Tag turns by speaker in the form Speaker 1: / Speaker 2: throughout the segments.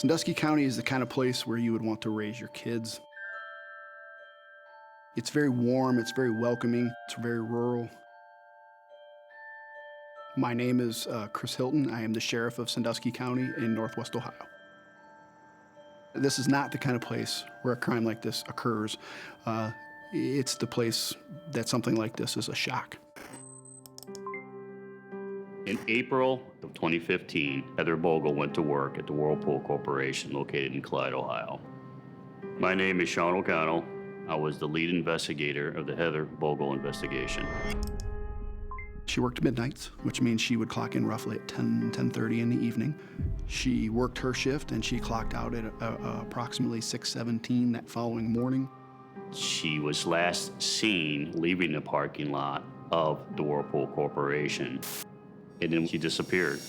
Speaker 1: Sandusky County is the kind of place where you would want to raise your kids. It's very warm, it's very welcoming, it's very rural. My name is Chris Hilton. I am the sheriff of Sandusky County in Northwest Ohio. This is not the kind of place where a crime like this occurs. It's the place that something like this is a shock.
Speaker 2: In April of 2015, Heather Bogle went to work at the Whirlpool Corporation located in Clyde, Ohio. My name is Sean O'Connell. I was the lead investigator of the Heather Bogle investigation.
Speaker 1: She worked midnights, which means she would clock in roughly at 10:30 in the evening. She worked her shift and she clocked out at approximately 6:17 that following morning.
Speaker 2: She was last seen leaving the parking lot of the Whirlpool Corporation, and then she disappeared.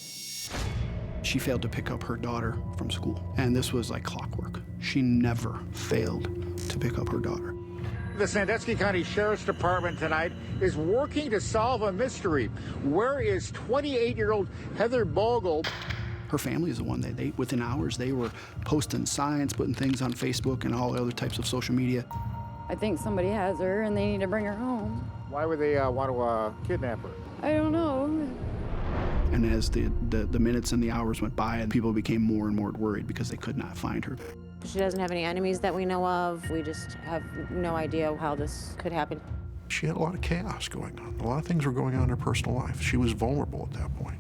Speaker 1: She failed to pick up her daughter from school, and this was like clockwork. She never failed to pick up her daughter.
Speaker 3: The Sandusky County Sheriff's Department tonight is working to solve a mystery. Where is 28-year-old Heather Bogle?
Speaker 1: Her family is the one that within hours, they were posting signs, putting things on Facebook and all other types of social media.
Speaker 4: I think somebody has her and they need to bring her home.
Speaker 3: Why would they want to kidnap her?
Speaker 4: I don't know.
Speaker 1: And as the minutes and the hours went by, and people became more and more worried because they could not find her.
Speaker 5: She doesn't have any enemies that we know of. We just have no idea how this could happen.
Speaker 6: She had a lot of chaos going on. A lot of things were going on in her personal life. She was vulnerable at that point.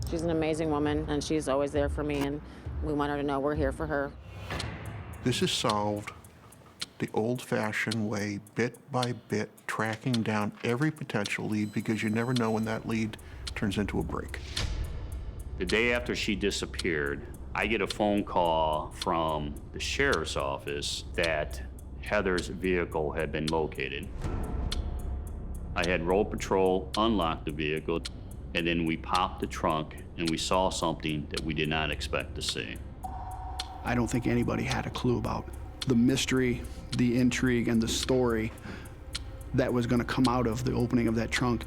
Speaker 5: She's an amazing woman, and she's always there for me, and we want her to know we're here for her.
Speaker 6: This is solved the old-fashioned way, bit by bit, tracking down every potential lead, because you never know when that lead turns into a break.
Speaker 2: The day after she disappeared, I get a phone call from the sheriff's office that Heather's vehicle had been located. I had road patrol unlock the vehicle, and then we popped the trunk and we saw something that we did not expect to see.
Speaker 1: I don't think anybody had a clue about the mystery, the intrigue, and the story that was going to come out of the opening of that trunk.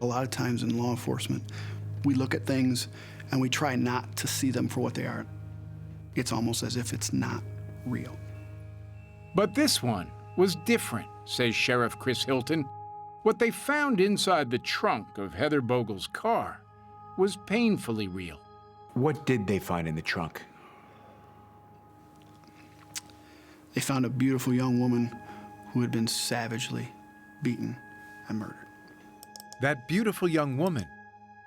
Speaker 1: A lot of times in law enforcement, we look at things and we try not to see them for what they are. It's almost as if it's not real.
Speaker 7: But this one was different, says Sheriff Chris Hilton. What they found inside the trunk of Heather Bogle's car was painfully real.
Speaker 8: What did they find in the trunk?
Speaker 1: They found a beautiful young woman who had been savagely beaten and murdered.
Speaker 7: That beautiful young woman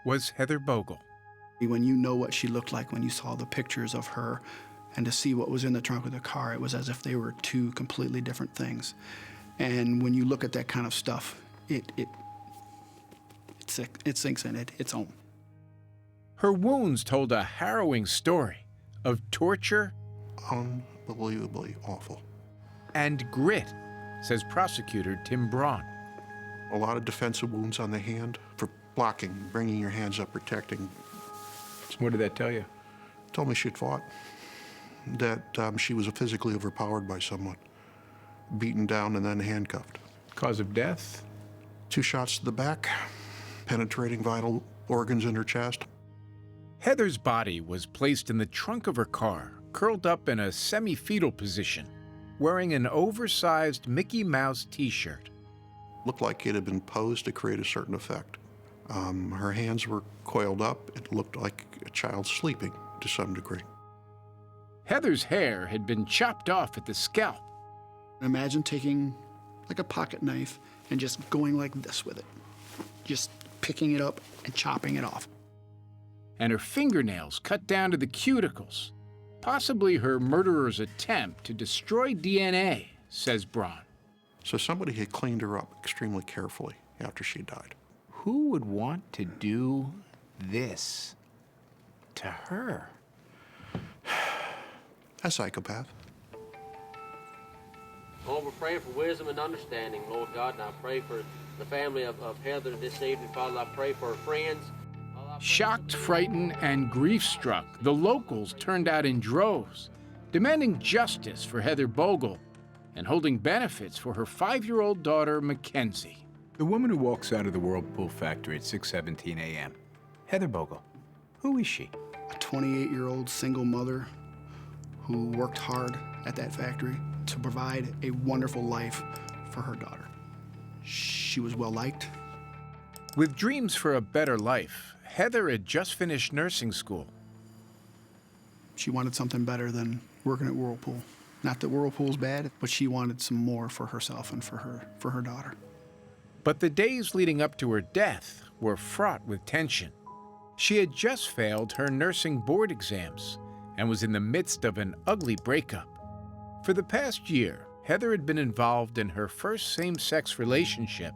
Speaker 7: was Heather Bogle.
Speaker 1: When you know what she looked like when you saw the pictures of her and to see what was in the trunk of the car, it was as if they were two completely different things. And when you look at that kind of stuff, it sinks in, it's home.
Speaker 7: Her wounds told a harrowing story of torture.
Speaker 6: Unbelievably awful.
Speaker 7: And grit, says prosecutor Tim Braun.
Speaker 6: A lot of defensive wounds on the hand for blocking, bringing your hands up, protecting.
Speaker 8: What did that tell you?
Speaker 6: Told me she'd fought, that she was physically overpowered by someone, beaten down and then handcuffed.
Speaker 8: Cause of death?
Speaker 6: 2 shots to the back, penetrating vital organs in her chest.
Speaker 7: Heather's body was placed in the trunk of her car, curled up in a semi-fetal position, wearing an oversized Mickey Mouse t-shirt.
Speaker 6: Looked like it had been posed to create a certain effect. Her hands were coiled up. It looked like a child sleeping to some degree.
Speaker 7: Heather's hair had been chopped off at the scalp,
Speaker 1: Imagine taking like a pocket knife and just going like this with it. Just picking it up and chopping it off.
Speaker 7: and her fingernails cut down to the cuticles. Possibly her murderer's attempt to destroy DNA, says Braun.
Speaker 6: So somebody had cleaned her up extremely carefully after she died.
Speaker 8: Who would want to do this to her?
Speaker 6: A psychopath.
Speaker 9: Lord, we're praying for wisdom and understanding, Lord God, and I pray for the family of Heather this evening. Father, I pray for her friends. Father, I pray
Speaker 7: Shocked, frightened, and grief-struck, the locals turned out in droves, demanding justice for Heather Bogle and holding benefits for her 5-year-old daughter, Mackenzie.
Speaker 8: The woman who walks out of the Whirlpool factory at 6:17 a.m. Heather Bogle. Who is she?
Speaker 1: A 28-year-old single mother who worked hard at that factory to provide a wonderful life for her daughter. She was well liked.
Speaker 7: With dreams for a better life, Heather had just finished nursing school.
Speaker 1: She wanted something better than working at Whirlpool. Not that Whirlpool's bad, but she wanted some more for herself and for her daughter.
Speaker 7: But the days leading up to her death were fraught with tension. She had just failed her nursing board exams and was in the midst of an ugly breakup. For the past year, Heather had been involved in her first same-sex relationship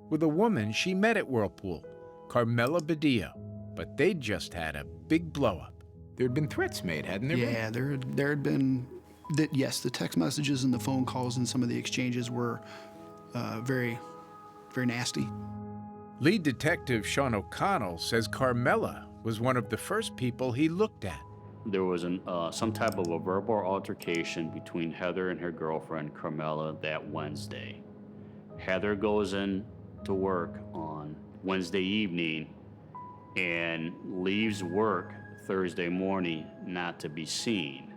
Speaker 7: with a woman she met at Whirlpool, Carmela Badillo, but they'd just had a big blow-up.
Speaker 8: There had been threats made, hadn't there?
Speaker 1: Yeah, there had been, yes, the text messages and the phone calls and some of the exchanges were very, very nasty.
Speaker 7: Lead Detective Sean O'Connell says Carmela was one of the first people he looked at.
Speaker 2: There was some type of a verbal altercation between Heather and her girlfriend, Carmela, that Wednesday. Heather goes in to work on Wednesday evening and leaves work Thursday morning not to be seen.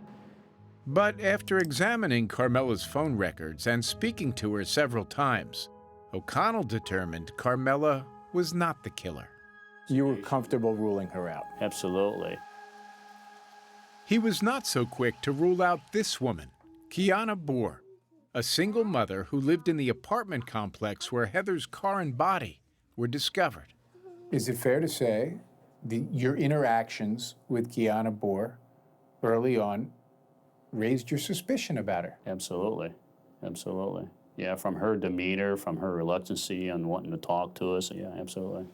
Speaker 7: But after examining Carmela's phone records and speaking to her several times, O'Connell determined Carmela was not the killer.
Speaker 8: You were comfortable ruling her out.
Speaker 2: Absolutely.
Speaker 7: He was not so quick to rule out this woman, Kiana Boer, a single mother who lived in the apartment complex where Heather's car and body were discovered.
Speaker 10: Is it fair to say your interactions with Kiana Boer early on raised your suspicion about her?
Speaker 2: Absolutely. Absolutely. Yeah, from her demeanor, from her reluctancy and wanting to talk to us, yeah, absolutely.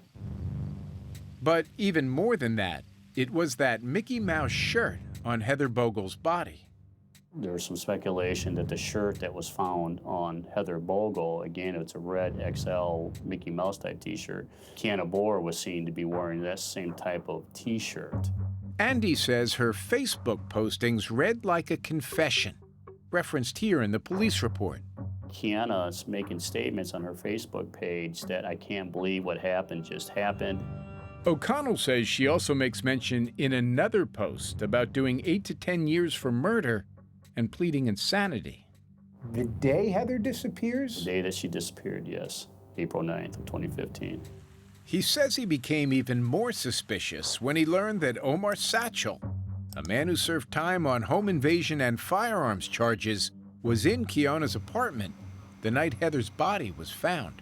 Speaker 7: But even more than that, it was that Mickey Mouse shirt on Heather Bogle's body.
Speaker 2: There was some speculation that the shirt that was found on Heather Bogle, again, it's a red XL Mickey Mouse type t-shirt. Kiana Boer was seen to be wearing that same type of t-shirt.
Speaker 7: Andy says her Facebook postings read like a confession, referenced here in the police report.
Speaker 2: Kiana's making statements on her Facebook page that I can't believe what happened just happened.
Speaker 7: O'Connell says she also makes mention in another post about doing 8 to 10 years for murder and pleading insanity.
Speaker 10: The day Heather disappears?
Speaker 2: The day that she disappeared, yes, April 9th of 2015.
Speaker 7: He says he became even more suspicious when he learned that Omar Satchel, a man who served time on home invasion and firearms charges, was in Kiana's apartment the night Heather's body was found.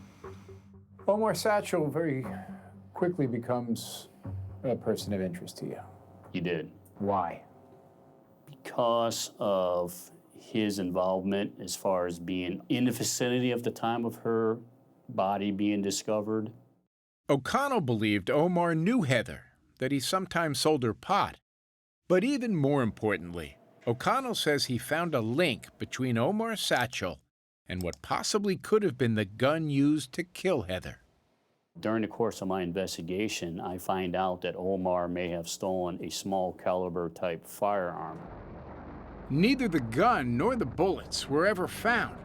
Speaker 10: Omar Satchel very quickly becomes a person of interest to you.
Speaker 2: He did.
Speaker 10: Why?
Speaker 2: Because of his involvement as far as being in the vicinity of the time of her body being discovered.
Speaker 7: O'Connell believed Omar knew Heather, that he sometimes sold her pot. But even more importantly, O'Connell says he found a link between Omar Satchel and what possibly could have been the gun used to kill Heather.
Speaker 2: During the course of my investigation, I find out that Omar may have stolen a small caliber type firearm.
Speaker 7: Neither the gun nor the bullets were ever found,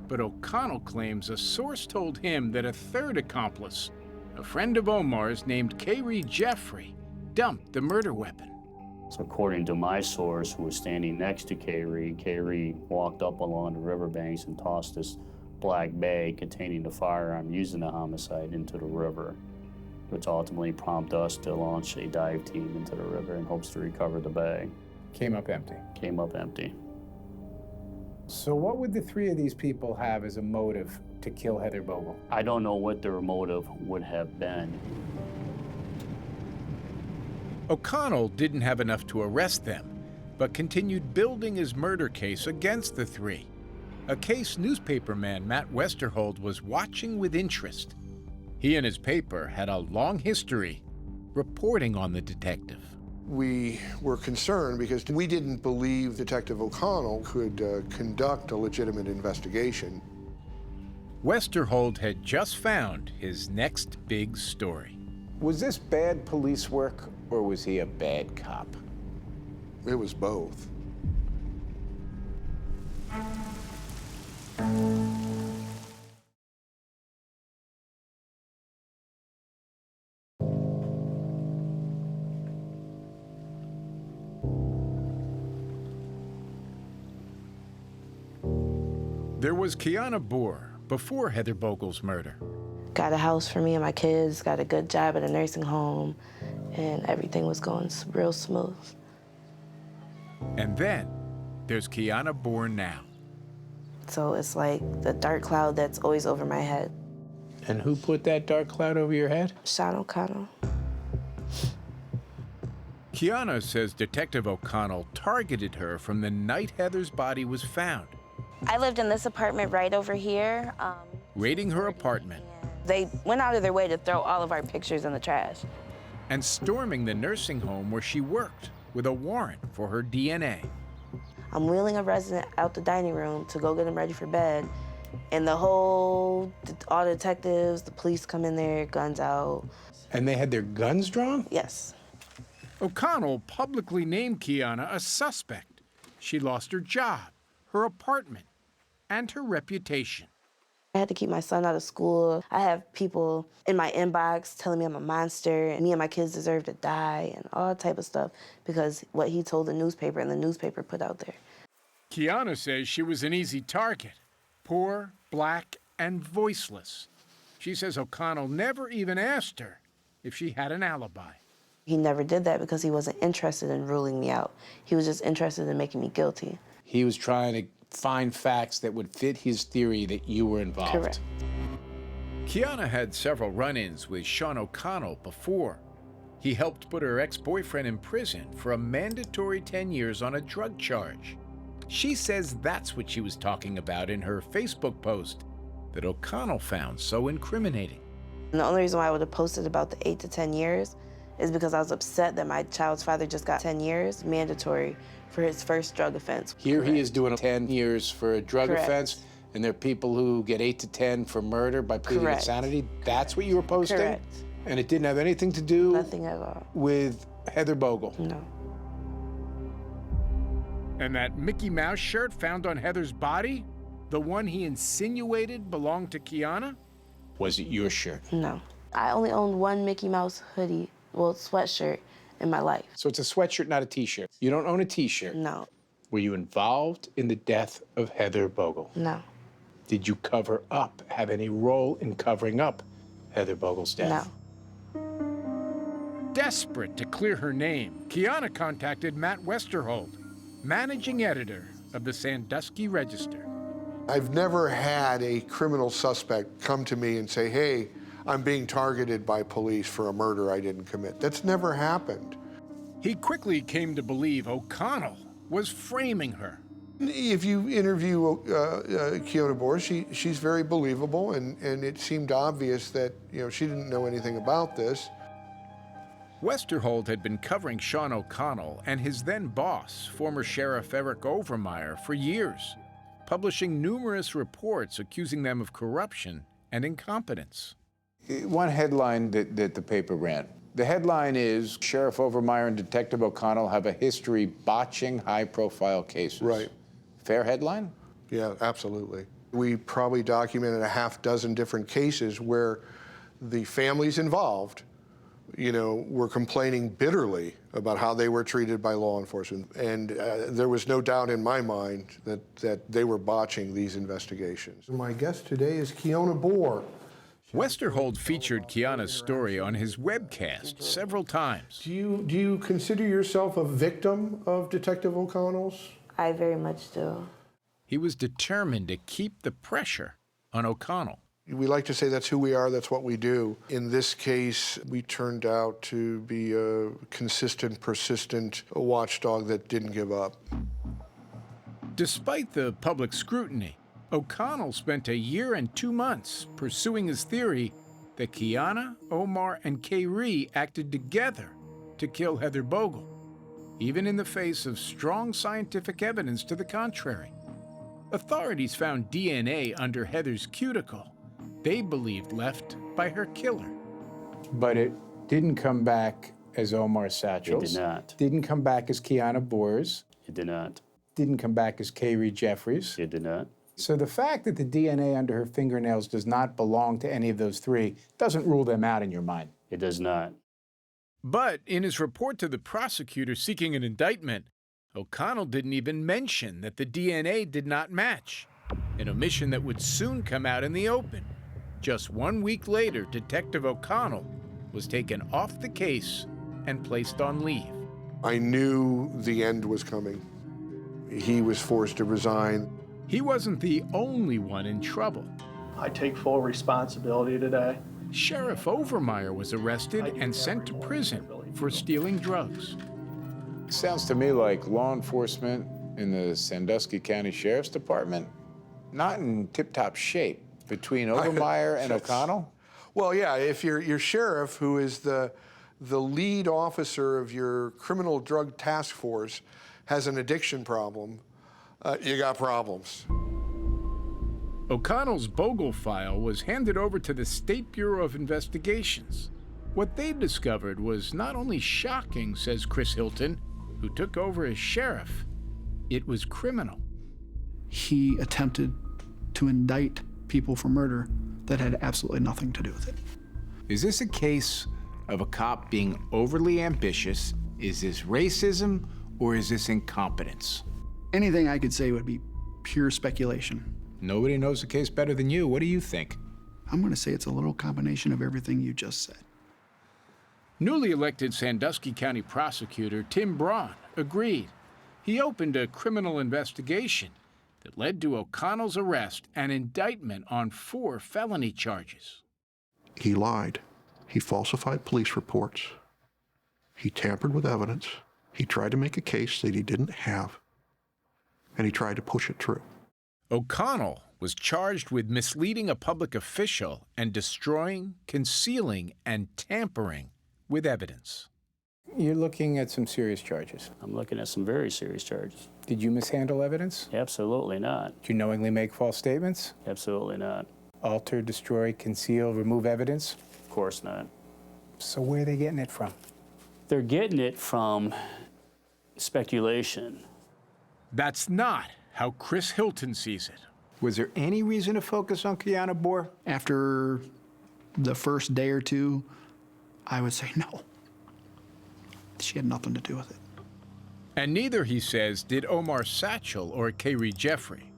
Speaker 7: but O'Connell claims a source told him that a third accomplice, a friend of Omar's named Kayrie Jeffrey, dumped the murder weapon.
Speaker 2: So according to my source, who was standing next to Kayrie walked up along the riverbanks and tossed this black bag containing the firearm used in the homicide into the river, which ultimately prompted us to launch a dive team into the river in hopes to recover the bag.
Speaker 10: Came up empty.
Speaker 2: Came up empty.
Speaker 10: So what would the three of these people have as a motive to kill Heather Bogle?
Speaker 2: I don't know what their motive would have been.
Speaker 7: O'Connell didn't have enough to arrest them, but continued building his murder case against the three, a case newspaperman Matt Westerhold was watching with interest. He and his paper had a long history reporting on the detective.
Speaker 6: We were concerned because we didn't believe Detective O'Connell could conduct a legitimate investigation.
Speaker 7: Westerhold had just found his next big story.
Speaker 10: Was this bad police work, or was he a bad cop?
Speaker 6: It was both.
Speaker 7: There was Kiana Boer before Heather Bogle's murder.
Speaker 11: Got a house for me and my kids, got a good job at a nursing home, and everything was going real smooth.
Speaker 7: And then there's Kiana Boer now.
Speaker 11: So it's like the dark cloud that's always over my head.
Speaker 10: And who put that dark cloud over your head?
Speaker 11: Sean O'Connell.
Speaker 7: Kiana says Detective O'Connell targeted her from the night Heather's body was found.
Speaker 11: I lived in this apartment right over here.
Speaker 7: Raiding her apartment.
Speaker 11: They went out of their way to throw all of our pictures in the trash.
Speaker 7: And storming the nursing home where she worked with a warrant for her DNA.
Speaker 11: I'm wheeling a resident out the dining room to go get him ready for bed. And all the detectives, the police come in there, guns out.
Speaker 10: And they had their guns drawn?
Speaker 11: Yes.
Speaker 7: O'Connell publicly named Kiana a suspect. She lost her job, her apartment, and her reputation.
Speaker 11: I had to keep my son out of school. I have people in my inbox telling me I'm a monster and me and my kids deserve to die and all type of stuff because what he told the newspaper and the newspaper put out there.
Speaker 7: Kiana says she was an easy target, poor, black, and voiceless. She says O'Connell never even asked her if she had an alibi.
Speaker 11: He never did that because he wasn't interested in ruling me out. He was just interested in making me guilty.
Speaker 10: He was trying to find facts that would fit his theory that you were involved.
Speaker 11: Correct.
Speaker 7: Kiana had several run-ins with Sean O'Connell before. He helped put her ex-boyfriend in prison for a mandatory 10 years on a drug charge. She says that's what she was talking about in her Facebook post that O'Connell found so incriminating.
Speaker 11: And the only reason why I would have posted about the 8 to 10 years is because I was upset that my child's father just got 10 years mandatory for his first drug offense.
Speaker 10: Here he is doing 10 years for a drug
Speaker 11: Correct.
Speaker 10: offense, and there are people who get 8 to 10 for murder by pleading
Speaker 11: Correct.
Speaker 10: insanity. That's what you were posting?
Speaker 11: Correct.
Speaker 10: And it didn't have anything to do
Speaker 11: Nothing at all.
Speaker 10: with Heather Bogle?
Speaker 11: No.
Speaker 7: And that Mickey Mouse shirt found on Heather's body, the one he insinuated belonged to Kiana?
Speaker 10: Was it your shirt?
Speaker 11: No. I only owned one Mickey Mouse hoodie, well, sweatshirt in my life.
Speaker 10: So it's a sweatshirt, not a T-shirt. You don't own a T-shirt.
Speaker 11: No.
Speaker 10: Were you involved in the death of Heather Bogle?
Speaker 11: No.
Speaker 10: Did you cover up, have any role in covering up Heather Bogle's death?
Speaker 11: No.
Speaker 7: Desperate to clear her name, Kiana contacted Matt Westerhold, managing editor of the Sandusky Register.
Speaker 6: I've never had a criminal suspect come to me and say, hey, I'm being targeted by police for a murder I didn't commit. That's never happened.
Speaker 7: He quickly came to believe O'Connell was framing her.
Speaker 6: If you interview Kiana Boer, she's very believable, and it seemed obvious that she didn't know anything about this.
Speaker 7: Westerhold had been covering Sean O'Connell and his then boss, former Sheriff Eric Overmeyer, for years, publishing numerous reports accusing them of corruption and incompetence.
Speaker 10: One headline that the paper ran. The headline is, Sheriff Overmeyer and Detective O'Connell have a history botching high-profile cases.
Speaker 6: Right.
Speaker 10: Fair headline?
Speaker 6: Yeah, absolutely. We probably documented a half dozen different cases where the families involved, were complaining bitterly about how they were treated by law enforcement. And there was no doubt in my mind that they were botching these investigations. My guest today is Kiana Boer.
Speaker 7: Westerhold featured Kiana's story on his webcast several times.
Speaker 6: Do you consider yourself a victim of Detective O'Connell's?
Speaker 11: I very much do.
Speaker 7: He was determined to keep the pressure on O'Connell.
Speaker 6: We like to say that's who we are, that's what we do. In this case, we turned out to be a consistent, persistent watchdog that didn't give up.
Speaker 7: Despite the public scrutiny, O'Connell spent 1 year and 2 months pursuing his theory that Kiana, Omar, and Kayri acted together to kill Heather Bogle, even in the face of strong scientific evidence to the contrary. Authorities found DNA under Heather's cuticle, they believed left by her killer.
Speaker 10: But it didn't come back as Omar Satchel's.
Speaker 2: It did not.
Speaker 10: Didn't come back as Kiana Boer's.
Speaker 2: It did not.
Speaker 10: Didn't come back as Kayri Jeffries.
Speaker 2: It did not.
Speaker 10: So the fact that the DNA under her fingernails does not belong to any of those three doesn't rule them out in your mind.
Speaker 2: It does not.
Speaker 7: But in his report to the prosecutor seeking an indictment, O'Connell didn't even mention that the DNA did not match, an omission that would soon come out in the open. Just 1 week later, Detective O'Connell was taken off the case and placed on leave.
Speaker 6: I knew the end was coming. He was forced to resign.
Speaker 7: He wasn't the only one in trouble.
Speaker 12: I take full responsibility today.
Speaker 7: Sheriff Overmeyer was arrested and sent to prison for stealing drugs.
Speaker 10: Sounds to me like law enforcement in the Sandusky County Sheriff's Department, not in tip-top shape. Between Overmeyer and O'Connell?
Speaker 6: Well, yeah, if your sheriff, who is the lead officer of your criminal drug task force, has an addiction problem, you got problems.
Speaker 7: O'Connell's Bogle file was handed over to the State Bureau of Investigations. What they discovered was not only shocking, says Chris Hilton, who took over as sheriff, it was criminal.
Speaker 1: He attempted to indict people for murder that had absolutely nothing to do with it.
Speaker 8: Is this a case of a cop being overly ambitious? Is this racism, or is this incompetence?
Speaker 1: Anything I could say would be pure speculation.
Speaker 8: Nobody knows the case better than you. What do you think?
Speaker 1: I'm going to say it's a little combination of everything you just said.
Speaker 7: Newly elected Sandusky County prosecutor Tim Braun agreed. He opened a criminal investigation that led to O'Connell's arrest and indictment on 4 felony charges.
Speaker 13: He lied. He falsified police reports. He tampered with evidence. He tried to make a case that he didn't have, and he tried to push it through.
Speaker 7: O'Connell was charged with misleading a public official and destroying, concealing, and tampering with evidence.
Speaker 10: You're looking at some serious charges.
Speaker 2: I'm looking at some very serious charges.
Speaker 10: Did you mishandle evidence?
Speaker 2: Absolutely not.
Speaker 10: Did you knowingly make false statements?
Speaker 2: Absolutely not.
Speaker 10: Alter, destroy, conceal, remove evidence?
Speaker 2: Of course not.
Speaker 10: So where are they getting it from?
Speaker 2: They're getting it from speculation.
Speaker 7: That's not how Chris Hilton sees it.
Speaker 8: Was there any reason to focus on Kiana Boer?
Speaker 1: After the first day or two, I would say no. She had nothing to do with it.
Speaker 7: And neither, he says, did Omar Satchel or Kayri Jeffrey.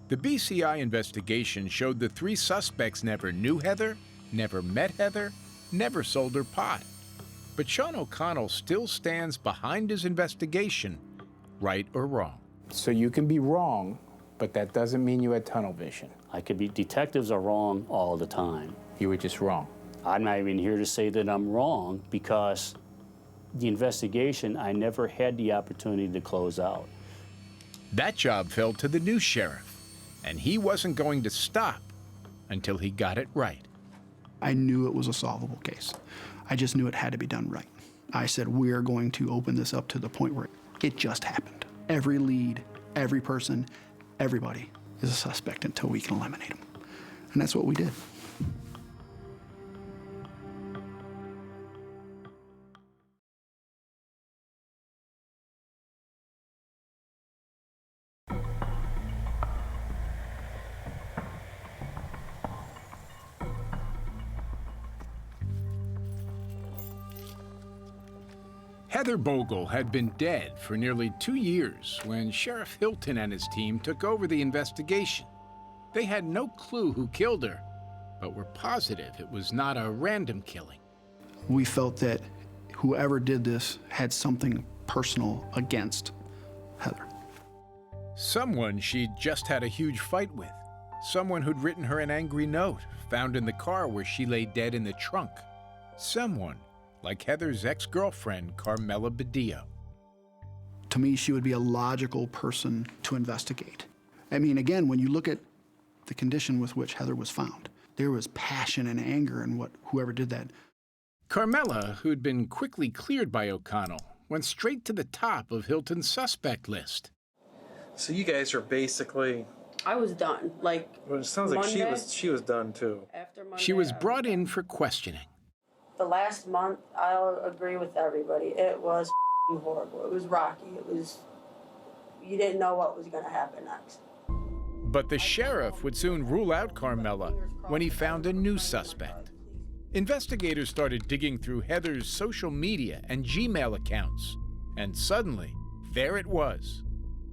Speaker 7: The BCI investigation showed the 3 suspects never knew Heather, never met Heather, never sold her pot. But Sean O'Connell still stands behind his investigation, right or wrong.
Speaker 10: So you can be wrong, but that doesn't mean you had tunnel vision.
Speaker 2: I could be, detectives are wrong all the time.
Speaker 10: You were just wrong.
Speaker 2: I'm not even here to say that I'm wrong because the investigation, I never had the opportunity to close out.
Speaker 7: That job fell to the new sheriff, and he wasn't going to stop until he got it right.
Speaker 1: I knew it was a solvable case. I just knew it had to be done right. I said, we're going to open this up to the point where it just happened. Every lead, every person, everybody is a suspect until we can eliminate them. And that's what we did.
Speaker 7: Heather Bogle had been dead for nearly 2 years when Sheriff Hilton and his team took over the investigation. They had no clue who killed her, but were positive it was not a random killing.
Speaker 1: We felt that whoever did this had something personal against Heather.
Speaker 7: Someone she'd just had a huge fight with. Someone who'd written her an angry note found in the car where she lay dead in the trunk. Someone like Heather's ex-girlfriend, Carmela Badillo.
Speaker 1: To me, she would be a logical person to investigate. I mean, again, when you look at the condition with which Heather was found, there was passion and anger in whoever did that.
Speaker 7: Carmela, who'd been quickly cleared by O'Connell, went straight to the top of Hilton's suspect list.
Speaker 14: So you guys are basically...
Speaker 15: I was done. Like,
Speaker 14: well, it sounds like she was done too.
Speaker 15: After Monday,
Speaker 7: she was brought in for questioning.
Speaker 15: The last month, I'll agree with everybody. It was horrible. It was rocky. You didn't know what was going to happen next.
Speaker 7: But the sheriff would soon rule out Carmela when he found a new suspect. Investigators started digging through Heather's social media and Gmail accounts, and suddenly, there it was.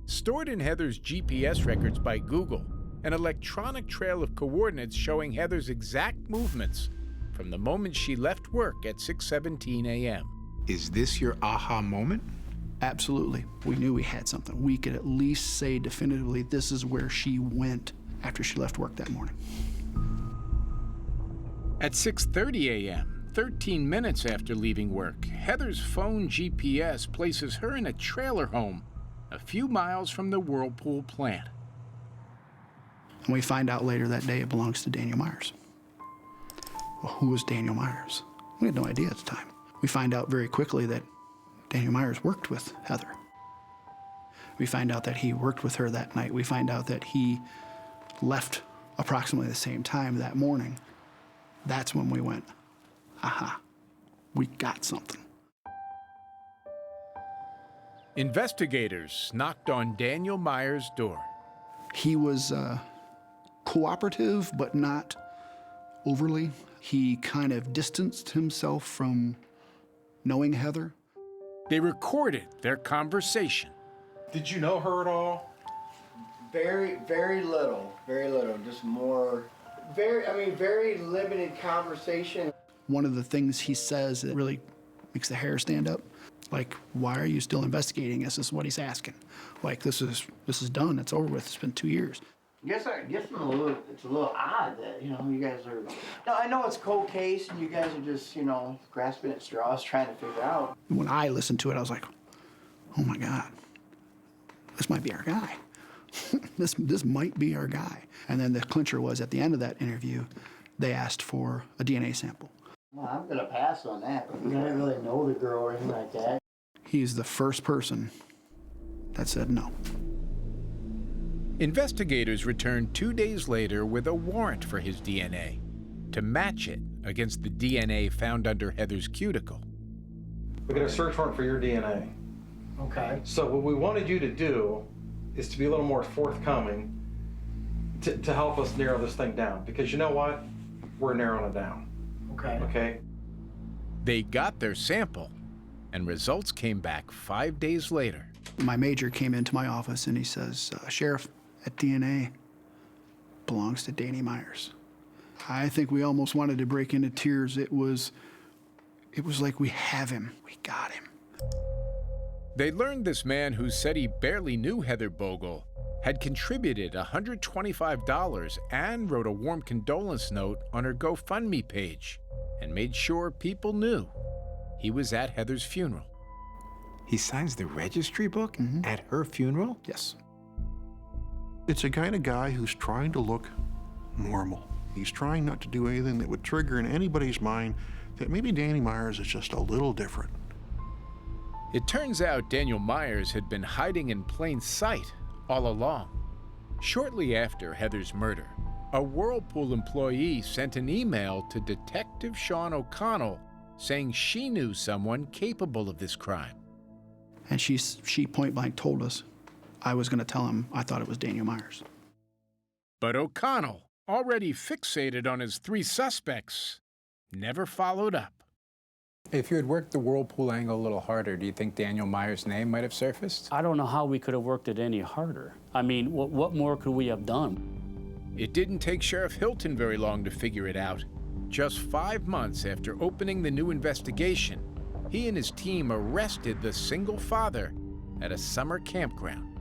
Speaker 7: Stored in Heather's GPS records by Google, an electronic trail of coordinates showing Heather's exact movements from the moment she left work at 6:17 a.m.
Speaker 8: Is this your aha moment?
Speaker 1: Absolutely. We knew we had something. We could at least say definitively this is where she went after she left work that morning.
Speaker 7: At 6:30 a.m., 13 minutes after leaving work, Heather's phone GPS places her in a trailer home a few miles from the Whirlpool plant.
Speaker 1: And we find out later that day it belongs to Daniel Myers. Well, who was Daniel Myers? We had no idea at the time. We find out very quickly that Daniel Myers worked with Heather. We find out that he worked with her that night. We find out that he left approximately the same time that morning. That's when we went, aha, we got something.
Speaker 7: Investigators knocked on Daniel Myers' door.
Speaker 1: He was cooperative, but not overly. He kind of distanced himself from knowing Heather.
Speaker 7: They recorded their conversation.
Speaker 14: Did you know her at all?
Speaker 16: Very, very little. Very little. Just more, very limited conversation.
Speaker 1: One of the things he says that really makes the hair stand up, like, why are you still investigating us? This is what he's asking. Like, this is done. It's over with. It's been 2 years.
Speaker 16: I guess it's a little odd that, you guys are... No, I know it's a cold case and you guys are just, grasping at straws trying to figure out.
Speaker 1: When I listened to it, I was like, oh my God, this might be our guy. This might be our guy. And then the clincher was at the end of that interview, they asked for a DNA sample.
Speaker 16: Well, I'm going to pass on that. I didn't really know the girl or anything like that.
Speaker 1: He's the first person that said no.
Speaker 7: Investigators returned 2 days later with a warrant for his DNA to match it against the DNA found under Heather's cuticle.
Speaker 14: We got a search warrant for your DNA.
Speaker 16: Okay.
Speaker 14: So what we wanted you to do is to be a little more forthcoming to help us narrow this thing down. Because you know what? We're narrowing it down.
Speaker 16: Okay.
Speaker 14: Okay?
Speaker 7: They got their sample, and results came back 5 days later.
Speaker 1: My major came into my office and he says, Sheriff, that DNA belongs to Danny Myers. I think we almost wanted to break into tears. It was like we have him. We got him.
Speaker 7: They learned this man who said he barely knew Heather Bogle had contributed $125 and wrote a warm condolence note on her GoFundMe page and made sure people knew he was at Heather's funeral.
Speaker 8: He signs the registry book at her funeral?
Speaker 1: Yes.
Speaker 13: It's a kind of guy who's trying to look normal. He's trying not to do anything that would trigger in anybody's mind that maybe Danny Myers is just a little different.
Speaker 7: It turns out Daniel Myers had been hiding in plain sight all along. Shortly after Heather's murder, a Whirlpool employee sent an email to Detective Sean O'Connell saying she knew someone capable of this crime.
Speaker 1: And she point blank told us I was going to tell him I thought it was Daniel Myers.
Speaker 7: But O'Connell, already fixated on his 3 suspects, never followed up.
Speaker 17: If you had worked the Whirlpool angle a little harder, do you think Daniel Myers' name might have surfaced?
Speaker 18: I don't know how we could have worked it any harder. I mean, what more could we have done?
Speaker 7: It didn't take Sheriff Hilton very long to figure it out. Just 5 months after opening the new investigation, he and his team arrested the single father at a summer campground.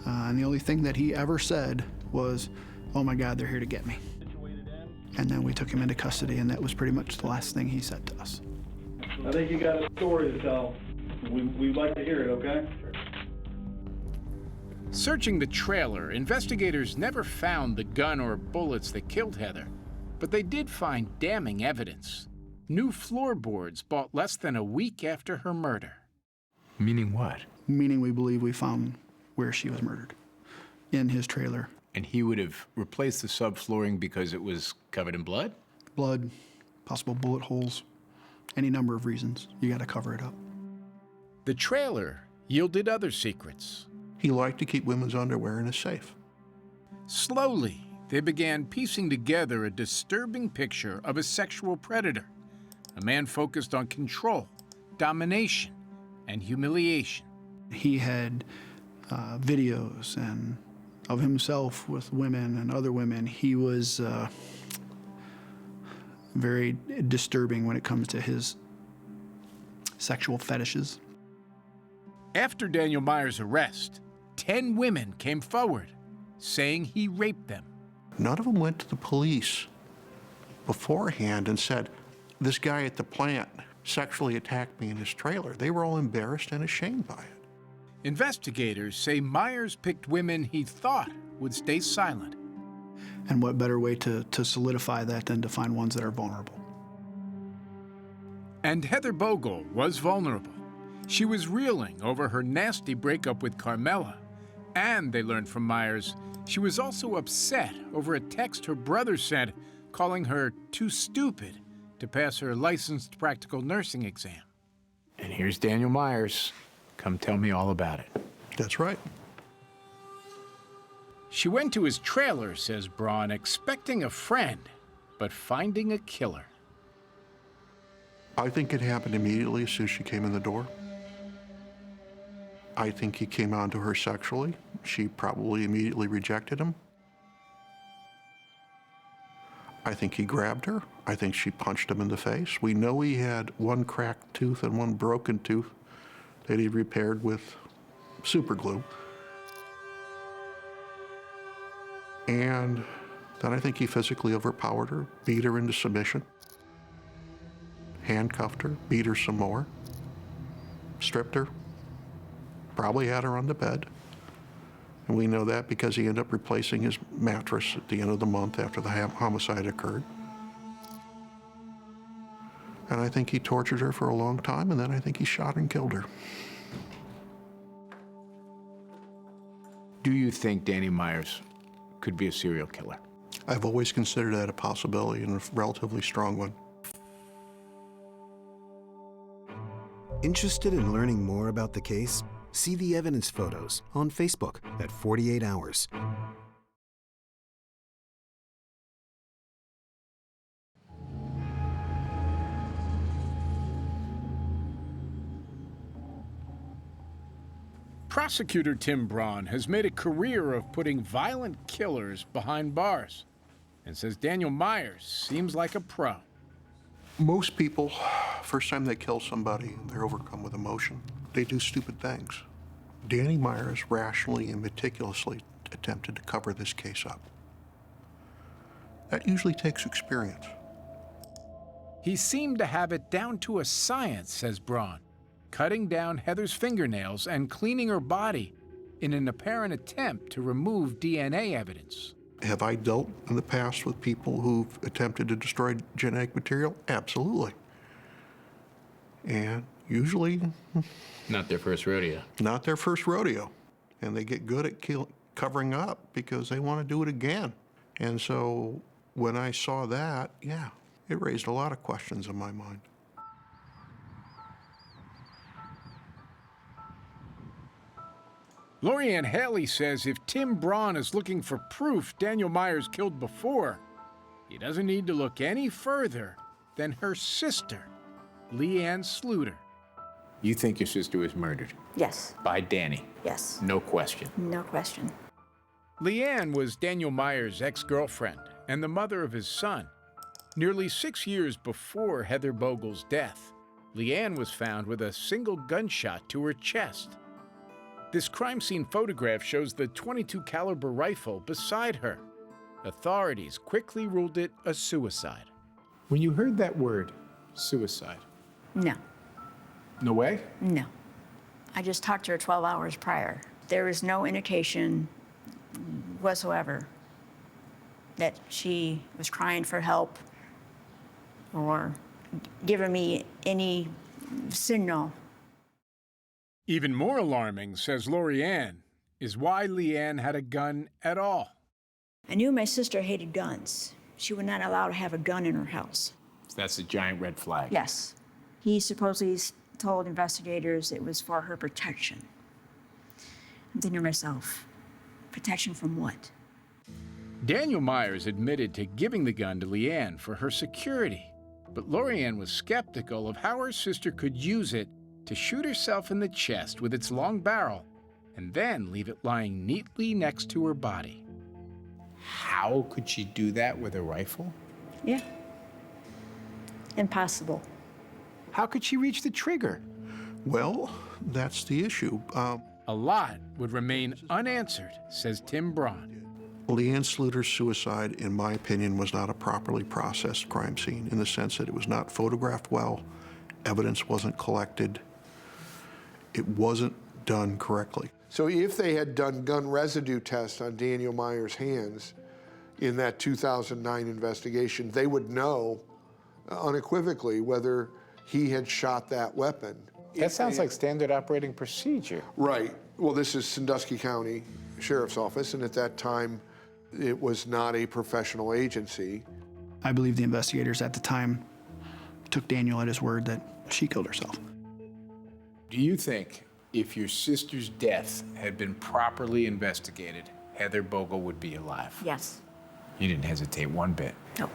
Speaker 1: And the only thing that he ever said was, "Oh my God, they're here to get me." And then we took him into custody, and that was pretty much the last thing he said to us.
Speaker 12: I think you got a story to tell. We'd like to hear it, okay?
Speaker 7: Searching the trailer, investigators never found the gun or bullets that killed Heather, but they did find damning evidence. New floorboards bought less than a week after her murder.
Speaker 8: Meaning what?
Speaker 1: Meaning we believe we found where she was murdered, in his trailer.
Speaker 8: And he would have replaced the subflooring because it was covered in blood?
Speaker 1: Blood, possible bullet holes, any number of reasons. You got to cover it up.
Speaker 7: The trailer yielded other secrets.
Speaker 13: He liked to keep women's underwear in his safe.
Speaker 7: Slowly, they began piecing together a disturbing picture of a sexual predator, a man focused on control, domination, and humiliation.
Speaker 1: He had videos and of himself with women and other women. He was very disturbing when it comes to his sexual fetishes.
Speaker 7: After Daniel Myers' arrest, 10 women came forward, saying he raped them.
Speaker 13: None of them went to the police beforehand and said, "This guy at the plant sexually attacked me in his trailer." They were all embarrassed and ashamed by it.
Speaker 7: Investigators say Myers picked women he thought would stay silent.
Speaker 1: And what better way to solidify that than to find ones that are vulnerable?
Speaker 7: And Heather Bogle was vulnerable. She was reeling over her nasty breakup with Carmela. And they learned from Myers, she was also upset over a text her brother sent calling her too stupid to pass her licensed practical nursing exam.
Speaker 8: And here's Daniel Myers. Come tell me all about it.
Speaker 13: That's right.
Speaker 7: She went to his trailer, says Braun, expecting a friend, but finding a killer.
Speaker 13: I think it happened immediately as soon as she came in the door. I think he came onto her sexually. She probably immediately rejected him. I think he grabbed her. I think she punched him in the face. We know he had one cracked tooth and one broken tooth that he repaired with super glue. And then I think he physically overpowered her, beat her into submission, handcuffed her, beat her some more, stripped her, probably had her on the bed. And we know that because he ended up replacing his mattress at the end of the month after the homicide occurred. And I think he tortured her for a long time, and then I think he shot and killed her.
Speaker 8: Do you think Danny Myers could be a serial killer?
Speaker 13: I've always considered that a possibility, and a relatively strong one.
Speaker 18: Interested in learning more about the case? See the evidence photos on Facebook at 48 Hours.
Speaker 7: Prosecutor Tim Braun has made a career of putting violent killers behind bars and says Daniel Myers seems like a pro.
Speaker 13: Most people, first time they kill somebody, they're overcome with emotion. They do stupid things. Danny Myers rationally and meticulously attempted to cover this case up. That usually takes experience.
Speaker 7: He seemed to have it down to a science, says Braun, cutting down Heather's fingernails and cleaning her body in an apparent attempt to remove DNA evidence.
Speaker 13: Have I dealt in the past with people who've attempted to destroy genetic material? Absolutely. And usually...
Speaker 8: Not their first rodeo.
Speaker 13: Not their first rodeo. And they get good at covering up because they want to do it again. And so when I saw that, yeah, it raised a lot of questions in my mind.
Speaker 7: Lorianne Haley says if Tim Braun is looking for proof Daniel Myers killed before, he doesn't need to look any further than her sister, Leanne Sluter.
Speaker 8: You think your sister was murdered?
Speaker 19: Yes.
Speaker 8: By Danny?
Speaker 19: Yes.
Speaker 8: No question.
Speaker 19: No question.
Speaker 7: Leanne was Daniel Myers' ex-girlfriend and the mother of his son. Nearly 6 years before Heather Bogle's death, Leanne was found with a single gunshot to her chest. This crime scene photograph shows the .22 caliber rifle beside her. Authorities quickly ruled it a suicide.
Speaker 8: When you heard that word, suicide,
Speaker 19: No,
Speaker 8: no way?
Speaker 19: no. I just talked to her 12 hours prior. There was no indication whatsoever that she was crying for help or giving me any signal.
Speaker 7: Even more alarming, says Lori Ann, is why Leanne had a gun at all.
Speaker 19: I knew my sister hated guns. She would not allow to have a gun in her house.
Speaker 8: So that's a giant red flag.
Speaker 19: Yes. He supposedly told investigators it was for her protection. I'm thinking to myself, protection from what?
Speaker 7: Daniel Myers admitted to giving the gun to Leanne for her security, but Lori Ann was skeptical of how her sister could use it to shoot herself in the chest with its long barrel and then leave it lying neatly next to her body.
Speaker 8: How could she do that with a rifle?
Speaker 19: Yeah. Impossible.
Speaker 8: How could she reach the trigger?
Speaker 13: Well, that's the issue.
Speaker 7: A lot would remain unanswered, says Tim Braun.
Speaker 13: Leanne Sluter's suicide, in my opinion, was not a properly processed crime scene in the sense that it was not photographed well, evidence wasn't collected, it wasn't done correctly.
Speaker 6: So if they had done gun residue tests on Daniel Myers' hands in that 2009 investigation, they would know unequivocally whether he had shot that weapon.
Speaker 10: That sounds like standard operating procedure.
Speaker 6: Right. Well, this is Sandusky County Sheriff's Office, and at that time, it was not a professional agency.
Speaker 1: I believe the investigators at the time took Daniel at his word that she killed herself.
Speaker 8: Do you think if your sister's death had been properly investigated, Heather Bogle would be alive?
Speaker 19: Yes.
Speaker 8: You didn't hesitate one bit.
Speaker 19: No.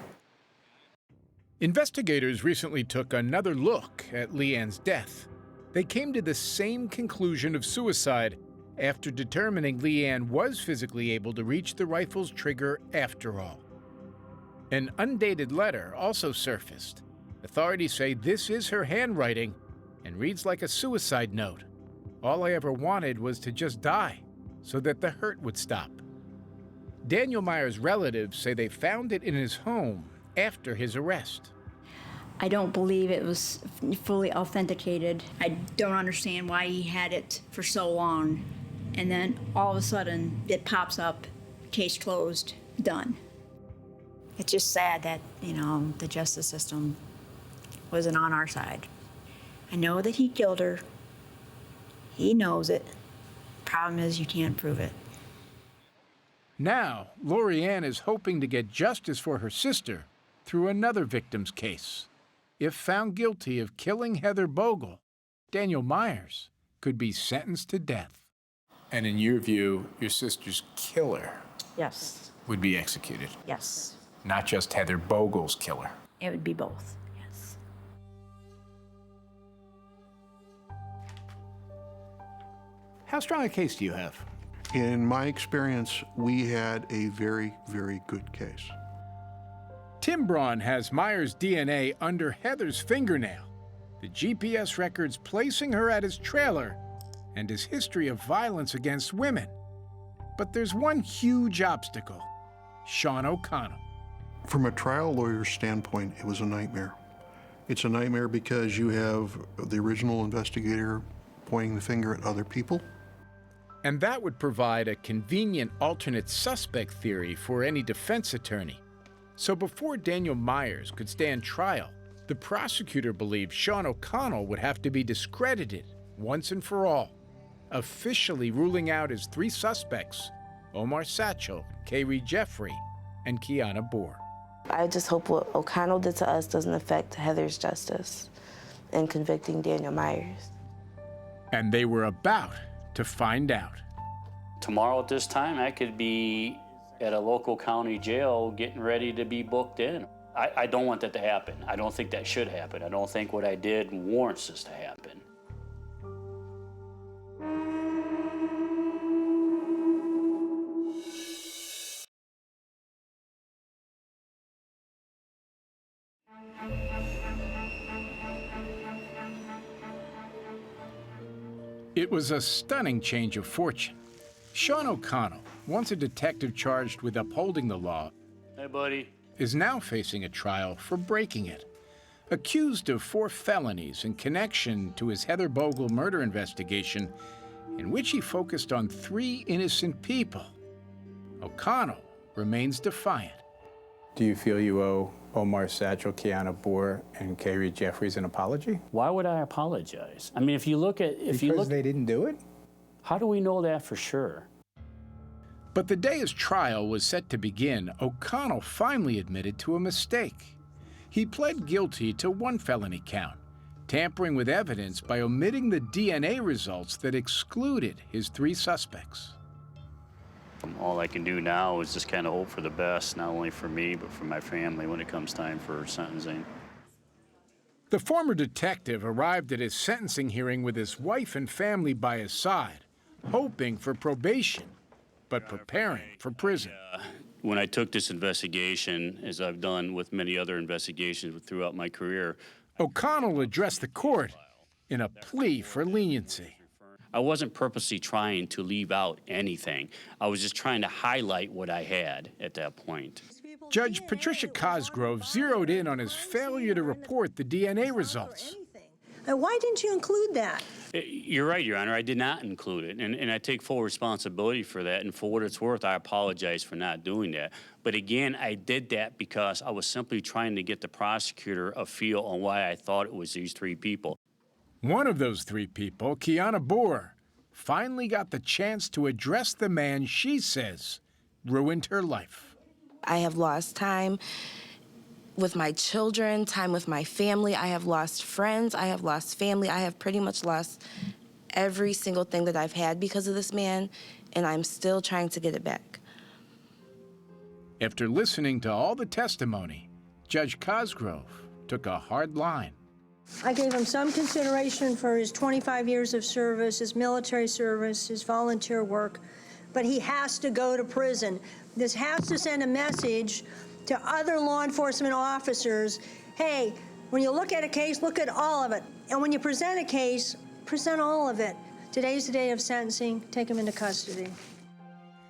Speaker 7: Investigators recently took another look at Leanne's death. They came to the same conclusion of suicide after determining Leanne was physically able to reach the rifle's trigger after all. An undated letter also surfaced. Authorities say this is her handwriting and reads like a suicide note. All I ever wanted was to just die so that the hurt would stop. Daniel Myers' relatives say they found it in his home after his arrest.
Speaker 19: I don't believe it was fully authenticated. I don't understand why he had it for so long. And then all of a sudden it pops up, case closed, done. It's just sad that, the justice system wasn't on our side. I know that he killed her. He knows it. Problem is you can't prove it.
Speaker 7: Now, Lori Ann is hoping to get justice for her sister through another victim's case. If found guilty of killing Heather Bogle, Daniel Myers could be sentenced to death.
Speaker 8: And in your view, your sister's killer
Speaker 19: Yes.
Speaker 8: would be executed,
Speaker 19: Yes.
Speaker 8: not just Heather Bogle's killer.
Speaker 19: It would be both. Yes.
Speaker 8: How strong a case do you have?
Speaker 13: In my experience, we had a very, very good case.
Speaker 7: Tim Braun has Myers' DNA under Heather's fingernail, the GPS records placing her at his trailer, and his history of violence against women. But there's one huge obstacle: Sean O'Connell.
Speaker 13: From a trial lawyer's standpoint, it was a nightmare. It's a nightmare because you have the original investigator pointing the finger at other people.
Speaker 7: And that would provide a convenient alternate suspect theory for any defense attorney. So before Daniel Myers could stand trial, the prosecutor believed Sean O'Connell would have to be discredited once and for all, officially ruling out his three suspects: Omar Satchel, Kayrie Jeffrey, and Kiana Boer.
Speaker 11: I just hope what O'Connell did to us doesn't affect Heather's justice in convicting Daniel Myers.
Speaker 7: And they were about to find out.
Speaker 2: Tomorrow at this time, I could be at a local county jail getting ready to be booked in. I don't want that to happen. I don't think that should happen. I don't think what I did warrants this to happen.
Speaker 7: It was a stunning change of fortune. Sean O'Connell, once a detective charged with upholding the law,
Speaker 2: Hey, buddy.
Speaker 7: is now facing a trial for breaking it. Accused of 4 felonies in connection to his Heather Bogle murder investigation, in which he focused on 3 innocent people. O'Connell remains defiant.
Speaker 17: Do you feel you owe Omar Satchel, Kiana Boer, and Kayrie Jeffries an apology?
Speaker 20: Why would I apologize? I mean, if you look at...
Speaker 17: Because they didn't do it?
Speaker 20: How do we know that for sure?
Speaker 7: But the day his trial was set to begin, O'Connell finally admitted to a mistake. He pled guilty to 1 felony count, tampering with evidence by omitting the DNA results that excluded his 3 suspects.
Speaker 2: All I can do now is just kind of hope for the best, not only for me, but for my family when it comes time for sentencing.
Speaker 7: The former detective arrived at his sentencing hearing with his wife and family by his side, hoping for probation, but preparing for prison.
Speaker 2: When I took this investigation, as I've done with many other investigations throughout my career,
Speaker 7: O'Connell addressed the court in a plea for leniency.
Speaker 2: I wasn't purposely trying to leave out anything. I was just trying to highlight what I had at that point.
Speaker 7: Judge Patricia Cosgrove zeroed in on his failure to report the DNA results.
Speaker 21: Why didn't you include that?
Speaker 2: You're right, Your Honor. I did not include it, and I take full responsibility for that. And for what it's worth, I apologize for not doing that. But again, I did that because I was simply trying to get the prosecutor a feel on why I thought it was these 3 people.
Speaker 7: One of those 3 people, Kiana Boer, finally got the chance to address the man she says ruined her life.
Speaker 11: I have lost time with my children, time with my family. I have lost friends. I have lost family. I have pretty much lost every single thing that I've had because of this man, and I'm still trying to get it back.
Speaker 7: After listening to all the testimony, Judge Cosgrove took a hard line.
Speaker 21: I gave him some consideration for his 25 years of service, his military service, his volunteer work, but he has to go to prison. This has to send a message to other law enforcement officers, hey, when you look at a case, look at all of it. And when you present a case, present all of it. Today's the day of sentencing. Take him into custody.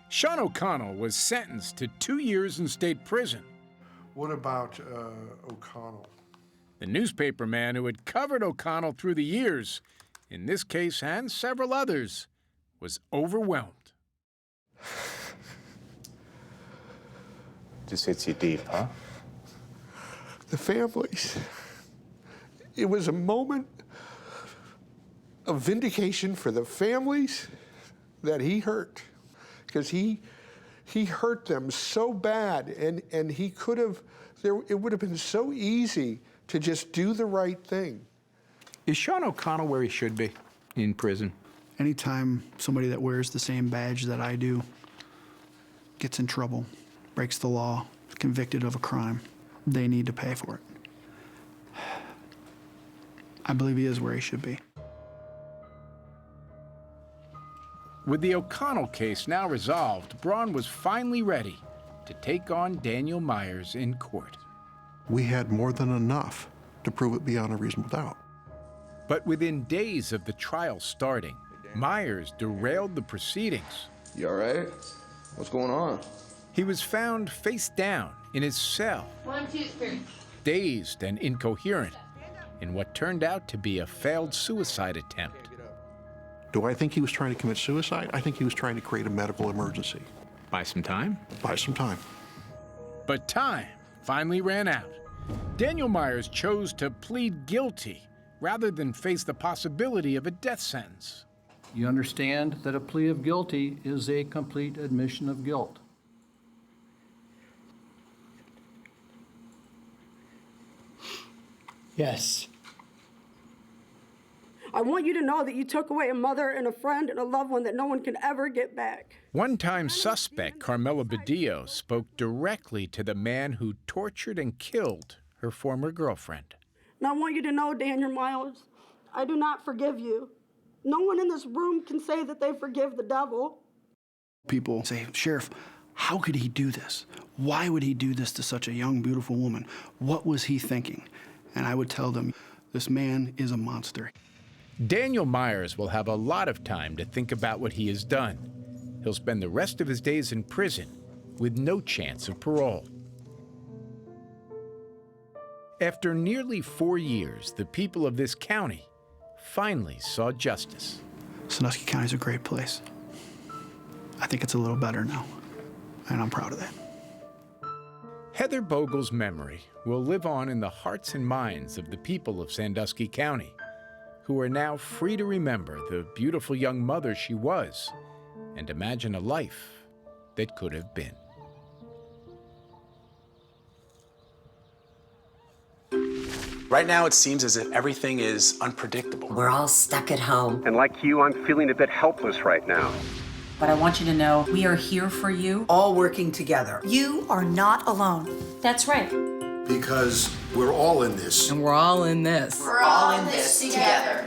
Speaker 7: Sean O'Connell was sentenced to 2 years in state prison.
Speaker 6: What about O'Connell?
Speaker 7: The newspaper man who had covered O'Connell through the years, in this case and several others, was overwhelmed.
Speaker 10: Just hits you deep, huh?
Speaker 6: The families. It was a moment of vindication for the families that he hurt, because he hurt them so bad, and he could have, it would have been so easy to just do the right thing.
Speaker 17: Is Sean O'Connell where he should be? In prison?
Speaker 1: Anytime somebody that wears the same badge that I do gets in trouble, breaks the law, is convicted of a crime, they need to pay for it. I believe he is where he should be.
Speaker 7: With the O'Connell case now resolved, Braun was finally ready to take on Daniel Myers in court.
Speaker 13: We had more than enough to prove it beyond a reasonable doubt.
Speaker 7: But within days of the trial starting, Myers derailed the proceedings.
Speaker 22: You all right? What's going on?
Speaker 7: He was found face down in his cell,
Speaker 23: 1, 2, 3.
Speaker 7: dazed and incoherent, in what turned out to be a failed suicide attempt.
Speaker 13: Do I think he was trying to commit suicide? I think he was trying to create a medical emergency.
Speaker 17: Buy some time?
Speaker 13: Buy some time.
Speaker 7: But time finally ran out. Daniel Myers chose to plead guilty rather than face the possibility of a death sentence.
Speaker 24: You understand that a plea of guilty is a complete admission of guilt.
Speaker 23: Yes.
Speaker 15: I want you to know that you took away a mother and a friend and a loved one that no one can ever get back.
Speaker 7: One-time suspect Carmela Badillo spoke directly to the man who tortured and killed her former girlfriend.
Speaker 15: And I want you to know, Daniel Myers, I do not forgive you. No one in this room can say that they forgive the devil.
Speaker 1: People say, Sheriff, how could he do this? Why would he do this to such a young, beautiful woman? What was he thinking? And I would tell them, this man is a monster.
Speaker 7: Daniel Myers will have a lot of time to think about what he has done. He'll spend the rest of his days in prison with no chance of parole. After nearly 4 years, the people of this county finally saw justice.
Speaker 1: Sandusky County is a great place. I think it's a little better now, and I'm proud of that.
Speaker 7: Heather Bogle's memory will live on in the hearts and minds of the people of Sandusky County, who are now free to remember the beautiful young mother she was and imagine a life that could have been.
Speaker 3: Right now, it seems as if everything is unpredictable.
Speaker 4: We're all stuck at home.
Speaker 5: And like you, I'm feeling a bit helpless right now.
Speaker 23: But I want you to know we are here for you.
Speaker 25: All working together.
Speaker 26: You are not alone.
Speaker 23: That's right.
Speaker 27: Because we're all in this.
Speaker 23: And we're all in this.
Speaker 26: We're all in this together.